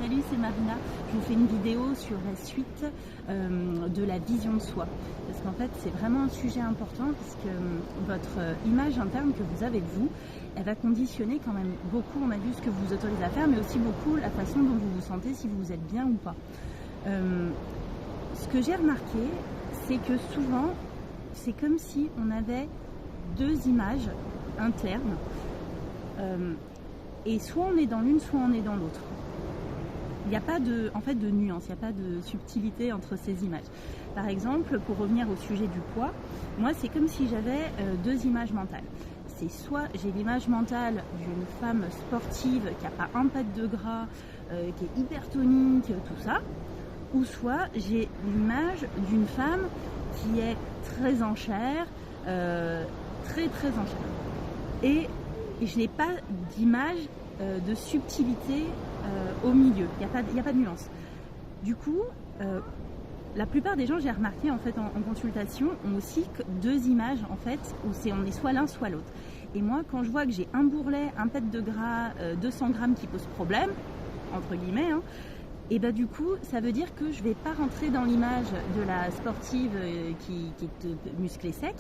Salut, c'est Marina. Je vous fais une vidéo sur la suite de la vision de soi. Parce qu'en fait, c'est vraiment un sujet important puisque votre image interne que vous avez de vous, elle va conditionner quand même beaucoup, on a vu ce que vous vous autorisez à faire, mais aussi beaucoup la façon dont vous vous sentez, si vous êtes bien ou pas. Ce que j'ai remarqué, c'est que souvent, c'est comme si on avait deux images internes. Et soit on est dans l'une, soit on est dans l'autre. Il n'y a pas de nuance, il n'y a pas de subtilité entre ces images. Par exemple, pour revenir au sujet du poids, moi c'est comme si j'avais deux images mentales. C'est soit j'ai l'image mentale d'une femme sportive qui n'a pas un pet de gras, qui est hyper tonique, tout ça, ou soit j'ai l'image d'une femme qui est très en chair, très en chair. Et je n'ai pas d'image de subtilité au milieu, il n'y a pas de nuance. Du coup, la plupart des gens, j'ai remarqué en fait en consultation, ont aussi deux images en fait, où on est soit l'un soit l'autre. Et moi, quand je vois que j'ai un bourrelet, un pet de gras, 200 grammes qui pose problème, entre guillemets, hein, et bah du coup, ça veut dire que je ne vais pas rentrer dans l'image de la sportive qui est musclée sec.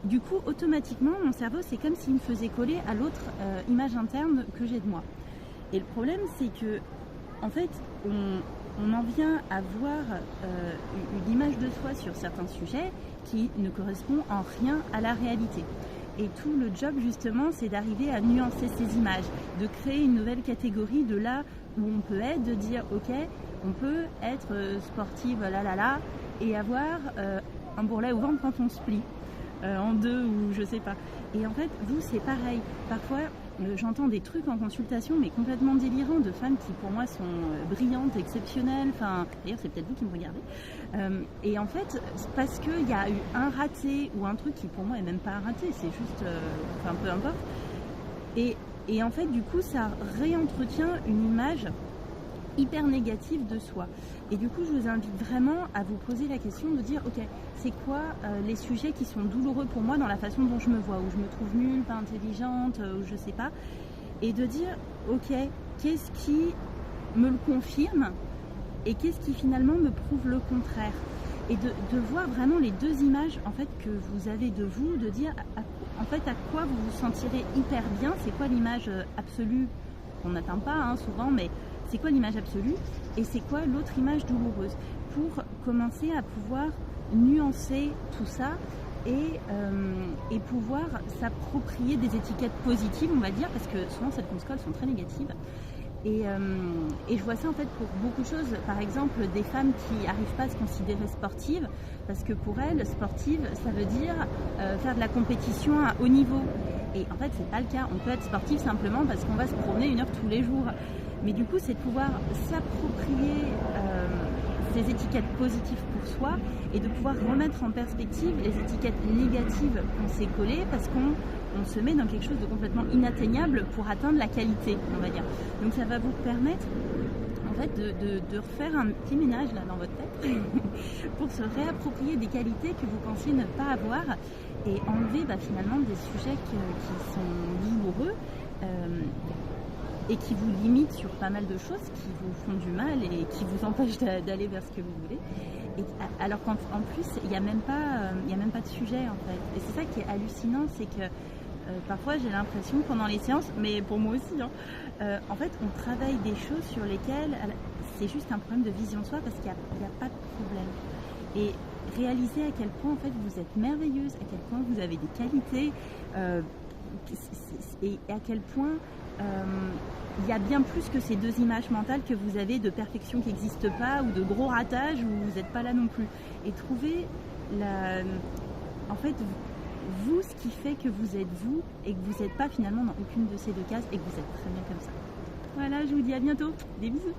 Du coup, automatiquement, mon cerveau, c'est comme s'il me faisait coller à l'autre image interne que j'ai de moi. Et le problème, c'est que, en fait, on en vient à voir une image de soi sur certains sujets qui ne correspond en rien à la réalité. Et tout le job, justement, c'est d'arriver à nuancer ces images, de créer une nouvelle catégorie de là où on peut être, de dire, ok, on peut être sportive, là, et avoir un bourrelet au ventre quand on se plie. En deux ou je sais pas. Et en fait, vous, c'est pareil. Parfois, j'entends des trucs en consultation, mais complètement délirants, de femmes qui, pour moi, sont brillantes, exceptionnelles. Enfin, d'ailleurs, c'est peut-être vous qui me regardez. Et en fait, parce qu'il y a eu un raté ou un truc qui, pour moi, est même pas un raté, c'est juste, enfin, peu importe. Et en fait, du coup, ça réentretient une image hyper négative de soi. Et du coup, je vous invite vraiment à vous poser la question de dire, ok, c'est quoi les sujets qui sont douloureux pour moi dans la façon dont je me vois, où je me trouve nulle, pas intelligente, ou je sais pas, et de dire, ok, qu'est-ce qui me le confirme et qu'est-ce qui finalement me prouve le contraire, et de voir vraiment les deux images en fait que vous avez de vous, de dire en fait à quoi vous vous sentirez hyper bien, c'est quoi l'image absolue qu'on n'atteint pas hein, souvent, mais c'est quoi l'image absolue et c'est quoi l'autre image douloureuse, pour commencer à pouvoir nuancer tout ça et pouvoir s'approprier des étiquettes positives, on va dire, parce que souvent ces scores sont très négatives. Et je vois ça en fait pour beaucoup de choses, par exemple des femmes qui n'arrivent pas à se considérer sportives, parce que pour elles, sportive, ça veut dire faire de la compétition à haut niveau. Et en fait, c'est pas le cas. On peut être sportif simplement parce qu'on va se promener 1 heure tous les jours. Mais du coup, c'est de pouvoir s'approprier ces étiquettes positives pour soi et de pouvoir remettre en perspective les étiquettes négatives qu'on s'est collées parce qu'on se met dans quelque chose de complètement inatteignable pour atteindre la qualité, on va dire. Donc ça va vous permettre en fait de refaire un petit ménage là dans votre tête pour se réapproprier des qualités que vous pensiez ne pas avoir et enlever finalement des sujets qui sont douloureux et qui vous limitent sur pas mal de choses, qui vous font du mal et qui vous empêchent d'aller vers ce que vous voulez. Et, alors qu'en plus, il n'y a même pas de sujet en fait. Et c'est ça qui est hallucinant, c'est que parfois j'ai l'impression pendant les séances, mais pour moi aussi, hein, en fait on travaille des choses sur lesquelles c'est juste un problème de vision de soi parce qu'il n'y a pas de problème. Et réaliser à quel point en fait vous êtes merveilleuse, à quel point vous avez des qualités et à quel point il y a bien plus que ces deux images mentales que vous avez de perfection qui n'existe pas ou de gros ratages où vous n'êtes pas là non plus. Et trouver en fait vous ce qui fait que vous êtes vous et que vous n'êtes pas finalement dans aucune de ces deux cases et que vous êtes très bien comme ça. Voilà, je vous dis à bientôt. Des bisous.